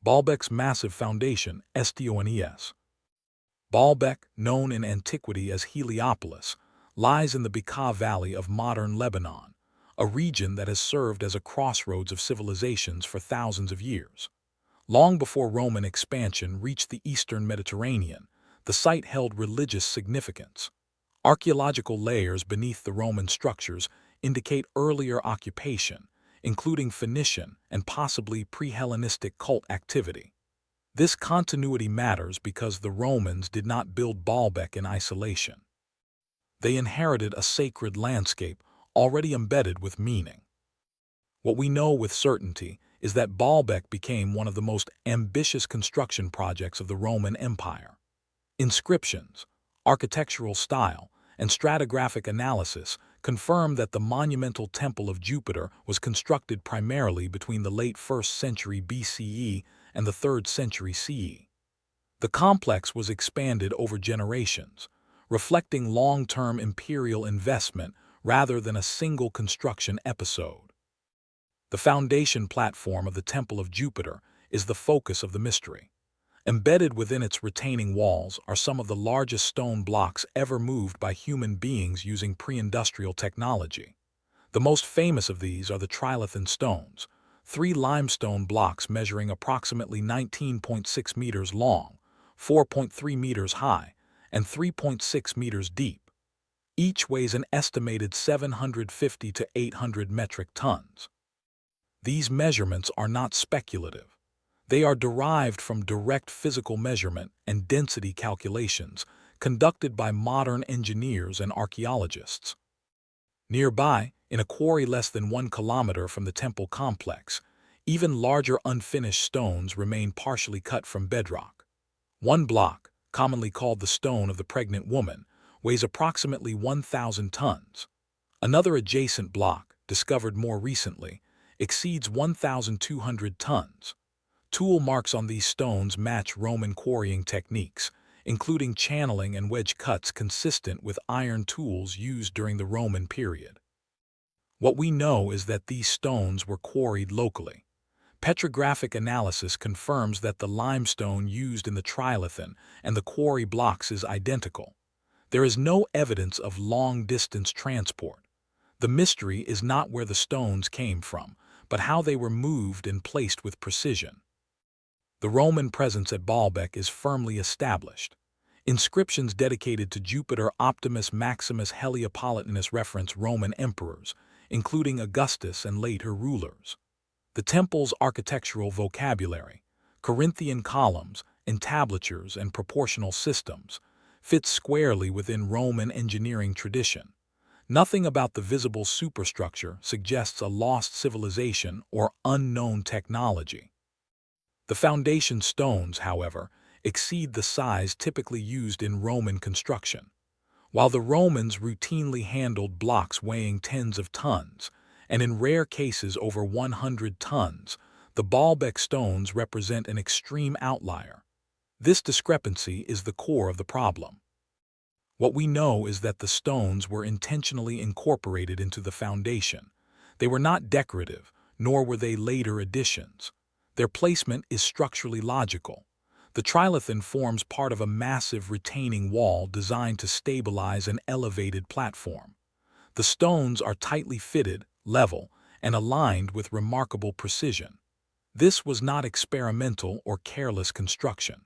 Baalbek's massive foundation, STONES. Baalbek, known in antiquity as Heliopolis, lies in the Bekaa Valley of modern Lebanon, a region that has served as a crossroads of civilizations for thousands of years. Long before Roman expansion reached the eastern Mediterranean, the site held religious significance. Archaeological layers beneath the Roman structures indicate earlier occupation, including Phoenician and possibly pre-Hellenistic cult activity. This continuity matters because the Romans did not build Baalbek in isolation. They inherited a sacred landscape already embedded with meaning. What we know with certainty is that Baalbek became one of the most ambitious construction projects of the Roman Empire. Inscriptions, architectural style, and stratigraphic analysis confirm that the monumental Temple of Jupiter was constructed primarily between the late 1st century BCE and the 3rd century CE. The complex was expanded over generations, reflecting long-term imperial investment rather than a single construction episode. The foundation platform of the Temple of Jupiter is the focus of the mystery. Embedded within its retaining walls are some of the largest stone blocks ever moved by human beings using pre-industrial technology. The most famous of these are the trilithon stones, 3 limestone blocks measuring approximately 19.6 meters long, 4.3 meters high, and 3.6 meters deep. Each weighs an estimated 750 to 800 metric tons. These measurements are not speculative. They are derived from direct physical measurement and density calculations conducted by modern engineers and archaeologists. Nearby, in a quarry less than 1 kilometer from the temple complex, even larger unfinished stones remain partially cut from bedrock. One block, commonly called the Stone of the Pregnant Woman, weighs approximately 1,000 tons. Another adjacent block, discovered more recently, exceeds 1,200 tons. Tool marks on these stones match Roman quarrying techniques, including channeling and wedge cuts consistent with iron tools used during the Roman period. What we know is that these stones were quarried locally. Petrographic analysis confirms that the limestone used in the trilithon and the quarry blocks is identical. There is no evidence of long-distance transport. The mystery is not where the stones came from, but how they were moved and placed with precision. The Roman presence at Baalbek is firmly established. Inscriptions dedicated to Jupiter Optimus Maximus Heliopolitanus reference Roman emperors, including Augustus and later rulers. The temple's architectural vocabulary, Corinthian columns, entablatures, and proportional systems, fits squarely within Roman engineering tradition. Nothing about the visible superstructure suggests a lost civilization or unknown technology. The foundation stones, however, exceed the size typically used in Roman construction. While the Romans routinely handled blocks weighing tens of tons, and in rare cases over 100 tons, the Baalbek stones represent an extreme outlier. This discrepancy is the core of the problem. What we know is that the stones were intentionally incorporated into the foundation. They were not decorative, nor were they later additions. Their placement is structurally logical. The trilithon forms part of a massive retaining wall designed to stabilize an elevated platform. The stones are tightly fitted, level, and aligned with remarkable precision. This was not experimental or careless construction.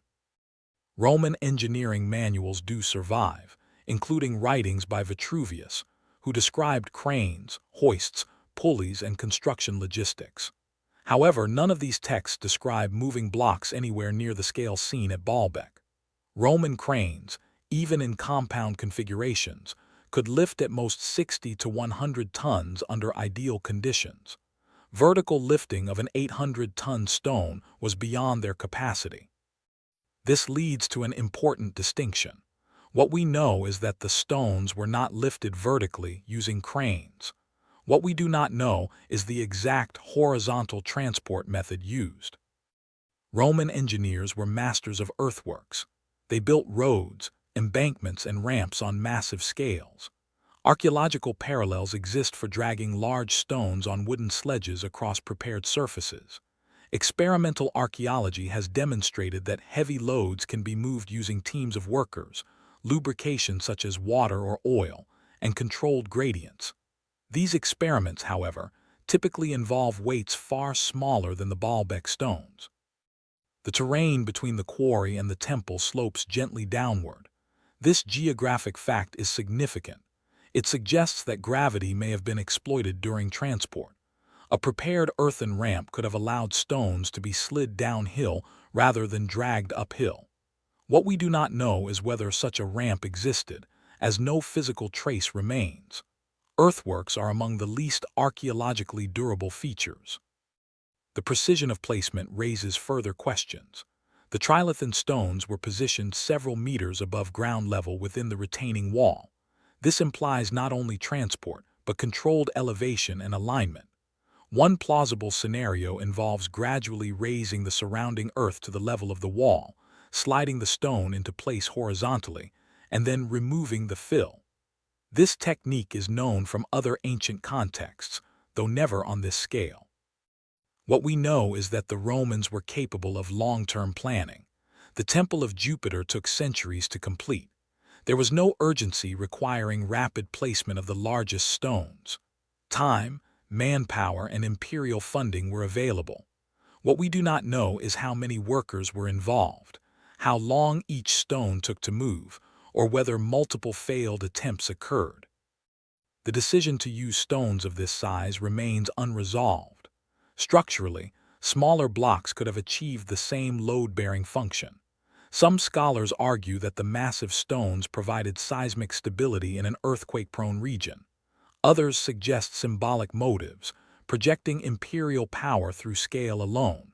Roman engineering manuals do survive, including writings by Vitruvius, who described cranes, hoists, pulleys, and construction logistics. However, none of these texts describe moving blocks anywhere near the scale seen at Baalbek. Roman cranes, even in compound configurations, could lift at most 60 to 100 tons under ideal conditions. Vertical lifting of an 800-ton stone was beyond their capacity. This leads to an important distinction. What we know is that the stones were not lifted vertically using cranes. What we do not know is the exact horizontal transport method used. Roman engineers were masters of earthworks. They built roads, embankments, and ramps on massive scales. Archaeological parallels exist for dragging large stones on wooden sledges across prepared surfaces. Experimental archaeology has demonstrated that heavy loads can be moved using teams of workers, lubrication such as water or oil, and controlled gradients. These experiments, however, typically involve weights far smaller than the Baalbek stones. The terrain between the quarry and the temple slopes gently downward. This geographic fact is significant. It suggests that gravity may have been exploited during transport. A prepared earthen ramp could have allowed stones to be slid downhill rather than dragged uphill. What we do not know is whether such a ramp existed, as no physical trace remains. Earthworks are among the least archaeologically durable features. The precision of placement raises further questions. The trilithon stones were positioned several meters above ground level within the retaining wall. This implies not only transport, but controlled elevation and alignment. One plausible scenario involves gradually raising the surrounding earth to the level of the wall, sliding the stone into place horizontally, and then removing the fill. This technique is known from other ancient contexts, though never on this scale. What we know is that the Romans were capable of long-term planning. The Temple of Jupiter took centuries to complete. There was no urgency requiring rapid placement of the largest stones. Time, manpower, and imperial funding were available. What we do not know is how many workers were involved, how long each stone took to move, or whether multiple failed attempts occurred. The decision to use stones of this size remains unresolved. Structurally, smaller blocks could have achieved the same load-bearing function. Some scholars argue that the massive stones provided seismic stability in an earthquake-prone region. Others suggest symbolic motives, projecting imperial power through scale alone.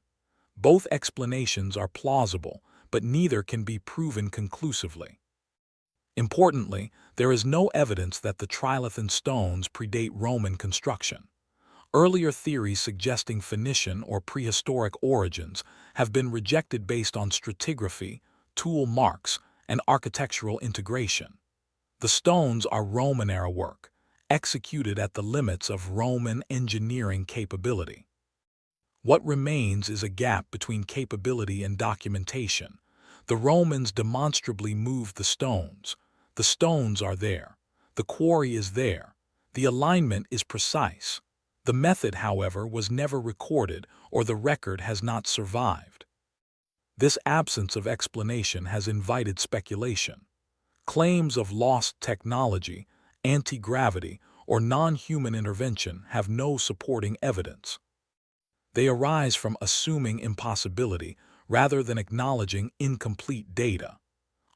Both explanations are plausible, but neither can be proven conclusively. Importantly, there is no evidence that the trilithon stones predate Roman construction. Earlier theories suggesting Phoenician or prehistoric origins have been rejected based on stratigraphy, tool marks, and architectural integration. The stones are Roman-era work, executed at the limits of Roman engineering capability. What remains is a gap between capability and documentation. The Romans demonstrably moved the stones. The stones are there. The quarry is there. The alignment is precise. The method, however, was never recorded, or the record has not survived. This absence of explanation has invited speculation. Claims of lost technology, anti-gravity, or non-human intervention have no supporting evidence. They arise from assuming impossibility rather than acknowledging incomplete data.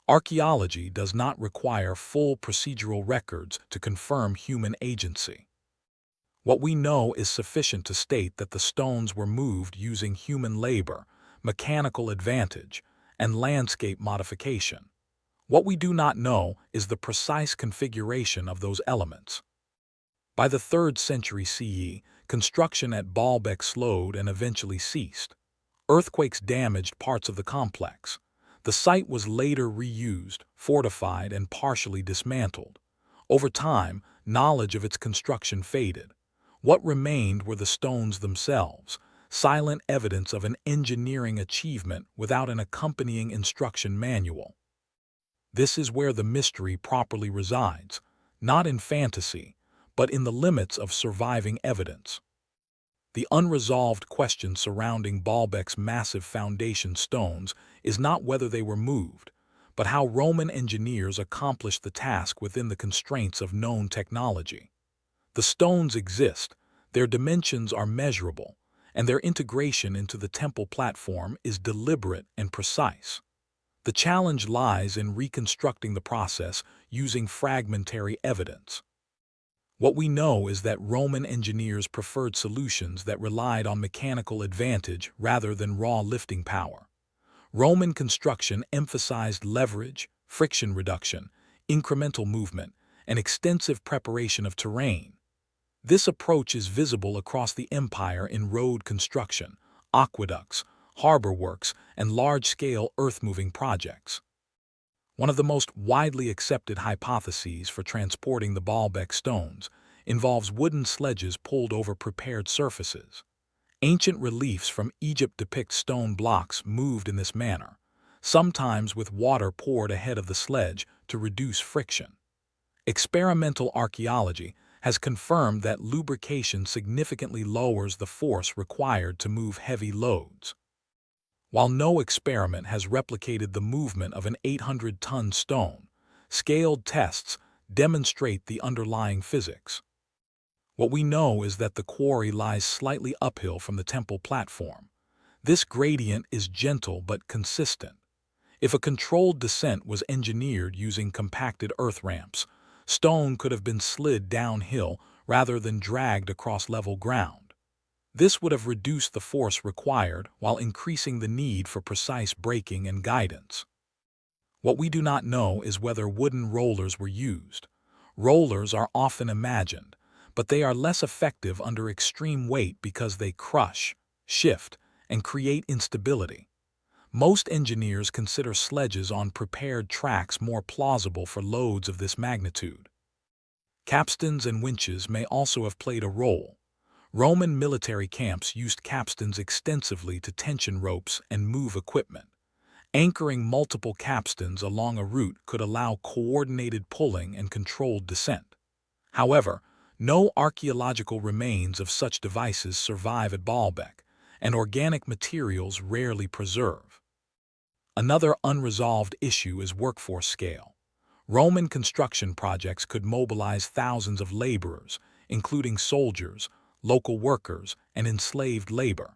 Archaeology does not require full procedural records to confirm human agency. What we know is sufficient to state that the stones were moved using human labor, mechanical advantage, and landscape modification. What we do not know is the precise configuration of those elements. By the 3rd century CE, construction at Baalbek slowed and eventually ceased. Earthquakes damaged parts of the complex. The site was later reused, fortified, and partially dismantled. Over time, knowledge of its construction faded. What remained were the stones themselves, silent evidence of an engineering achievement without an accompanying instruction manual. This is where the mystery properly resides, not in fantasy, but in the limits of surviving evidence. The unresolved question surrounding Baalbek's massive foundation stones is not whether they were moved, but how Roman engineers accomplished the task within the constraints of known technology. The stones exist, their dimensions are measurable, and their integration into the temple platform is deliberate and precise. The challenge lies in reconstructing the process using fragmentary evidence. What we know is that Roman engineers preferred solutions that relied on mechanical advantage rather than raw lifting power. Roman construction emphasized leverage, friction reduction, incremental movement, and extensive preparation of terrain. This approach is visible across the empire in road construction, aqueducts, harbor works, and large-scale earth-moving projects. One of the most widely accepted hypotheses for transporting the Baalbek stones involves wooden sledges pulled over prepared surfaces. Ancient reliefs from Egypt depict stone blocks moved in this manner, sometimes with water poured ahead of the sledge to reduce friction. Experimental archaeology has confirmed that lubrication significantly lowers the force required to move heavy loads. While no experiment has replicated the movement of an 800-ton stone, scaled tests demonstrate the underlying physics. What we know is that the quarry lies slightly uphill from the temple platform. This gradient is gentle but consistent. If a controlled descent was engineered using compacted earth ramps, stone could have been slid downhill rather than dragged across level ground. This would have reduced the force required while increasing the need for precise braking and guidance. What we do not know is whether wooden rollers were used. Rollers are often imagined, but they are less effective under extreme weight because they crush, shift, and create instability. Most engineers consider sledges on prepared tracks more plausible for loads of this magnitude. Capstans and winches may also have played a role. Roman military camps used capstans extensively to tension ropes and move equipment. Anchoring multiple capstans along a route could allow coordinated pulling and controlled descent. However, no archaeological remains of such devices survive at Baalbek, and organic materials rarely preserve. Another unresolved issue is workforce scale. Roman construction projects could mobilize thousands of laborers, including soldiers, local workers, and enslaved labor.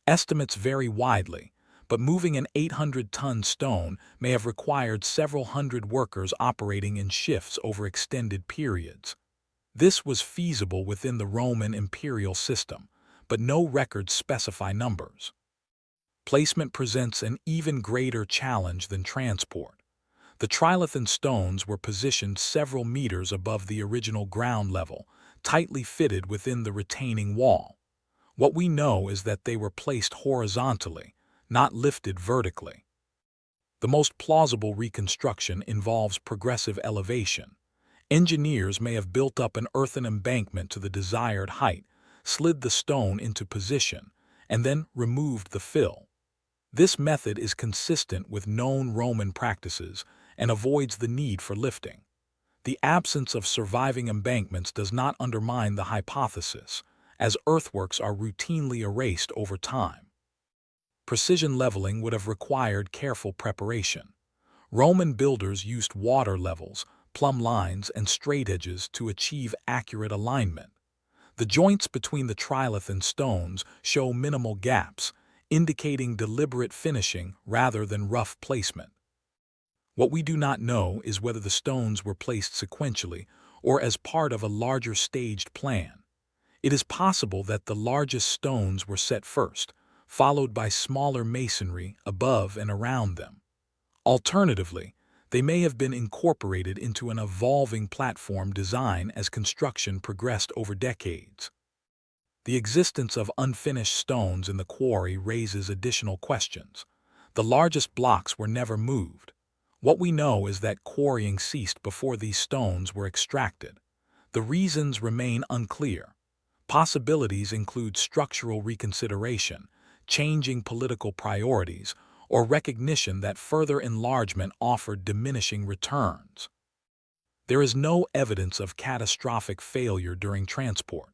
Estimates vary widely, but moving an 800-ton stone may have required several hundred workers operating in shifts over extended periods. This was feasible within the Roman imperial system, but no records specify numbers. Placement presents an even greater challenge than transport. The trilithon stones were positioned several meters above the original ground level, tightly fitted within the retaining wall. What we know is that they were placed horizontally, not lifted vertically. The most plausible reconstruction involves progressive elevation. Engineers may have built up an earthen embankment to the desired height, slid the stone into position, and then removed the fill. This method is consistent with known Roman practices and avoids the need for lifting. The absence of surviving embankments does not undermine the hypothesis, as earthworks are routinely erased over time. Precision leveling would have required careful preparation. Roman builders used water levels, plumb lines, and straightedges to achieve accurate alignment. The joints between the trilithon stones show minimal gaps, indicating deliberate finishing rather than rough placement. What we do not know is whether the stones were placed sequentially or as part of a larger staged plan. It is possible that the largest stones were set first, followed by smaller masonry above and around them. Alternatively, they may have been incorporated into an evolving platform design as construction progressed over decades. The existence of unfinished stones in the quarry raises additional questions. The largest blocks were never moved. What we know is that quarrying ceased before these stones were extracted. The reasons remain unclear. Possibilities include structural reconsideration, changing political priorities, or recognition that further enlargement offered diminishing returns. There is no evidence of catastrophic failure during transport.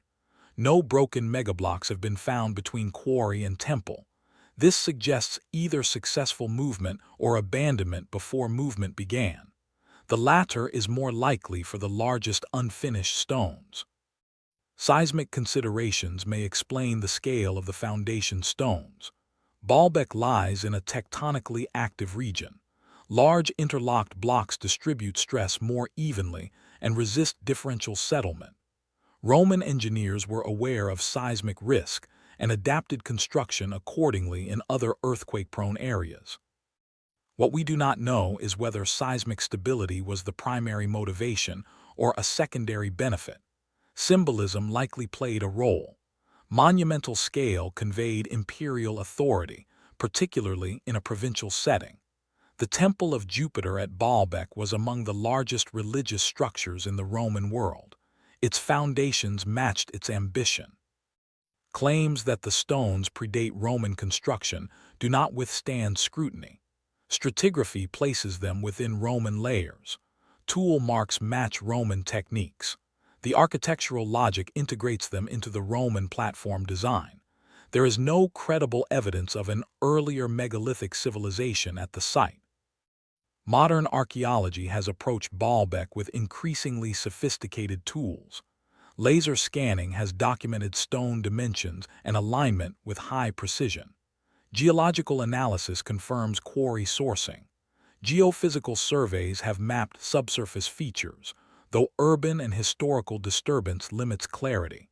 No broken megablocks have been found between quarry and temple. This suggests either successful movement or abandonment before movement began. The latter is more likely for the largest unfinished stones. Seismic considerations may explain the scale of the foundation stones. Baalbek lies in a tectonically active region. Large interlocked blocks distribute stress more evenly and resist differential settlement. Roman engineers were aware of seismic risk and adapted construction accordingly in other earthquake-prone areas. What we do not know is whether seismic stability was the primary motivation or a secondary benefit. Symbolism likely played a role. Monumental scale conveyed imperial authority, particularly in a provincial setting. The Temple of Jupiter at Baalbek was among the largest religious structures in the Roman world. Its foundations matched its ambition. Claims that the stones predate Roman construction do not withstand scrutiny. Stratigraphy places them within Roman layers. Tool marks match Roman techniques. The architectural logic integrates them into the Roman platform design. There is no credible evidence of an earlier megalithic civilization at the site. Modern archaeology has approached Baalbek with increasingly sophisticated tools. Laser scanning has documented stone dimensions and alignment with high precision. Geological analysis confirms quarry sourcing. Geophysical surveys have mapped subsurface features, though urban and historical disturbance limits clarity.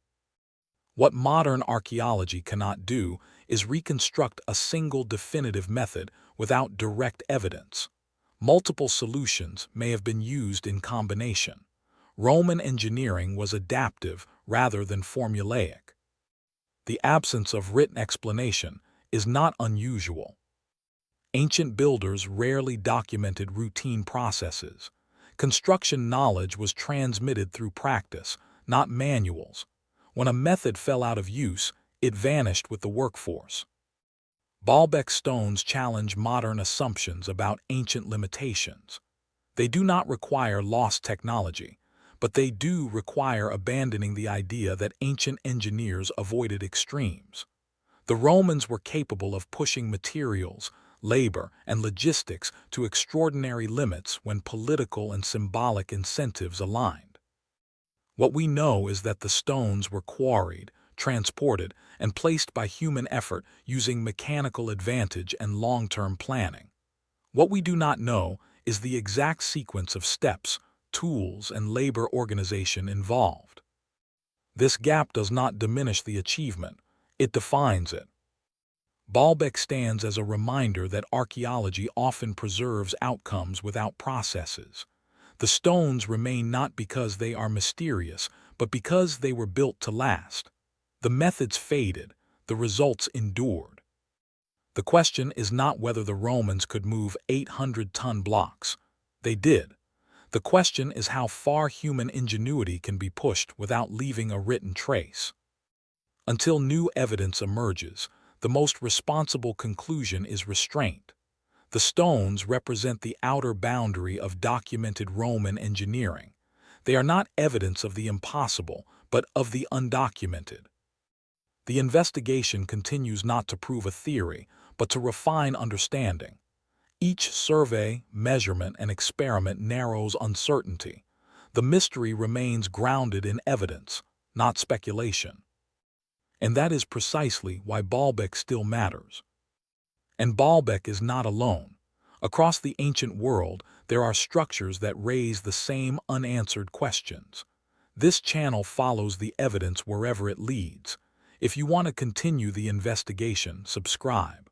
What modern archaeology cannot do is reconstruct a single definitive method without direct evidence. Multiple solutions may have been used in combination. Roman engineering was adaptive rather than formulaic. The absence of written explanation is not unusual. Ancient builders rarely documented routine processes. Construction knowledge was transmitted through practice, not manuals. When a method fell out of use, it vanished with the workforce. Baalbek stones challenge modern assumptions about ancient limitations. They do not require lost technology, but they do require abandoning the idea that ancient engineers avoided extremes. The Romans were capable of pushing materials, labor, and logistics to extraordinary limits when political and symbolic incentives aligned. What we know is that the stones were quarried, transported, and placed by human effort using mechanical advantage and long-term planning. What we do not know is the exact sequence of steps, tools, and labor organization involved. This gap does not diminish the achievement, it defines it. Baalbek stands as a reminder that archaeology often preserves outcomes without processes. The stones remain not because they are mysterious, but because they were built to last. The methods faded, the results endured. The question is not whether the Romans could move 800-ton blocks. They did. The question is how far human ingenuity can be pushed without leaving a written trace. Until new evidence emerges, the most responsible conclusion is restraint. The stones represent the outer boundary of documented Roman engineering. They are not evidence of the impossible, but of the undocumented. The investigation continues not to prove a theory, but to refine understanding. Each survey, measurement, and experiment narrows uncertainty. The mystery remains grounded in evidence, not speculation. And that is precisely why Baalbek still matters. And Baalbek is not alone. Across the ancient world, there are structures that raise the same unanswered questions. This channel follows the evidence wherever it leads. If you want to continue the investigation, subscribe.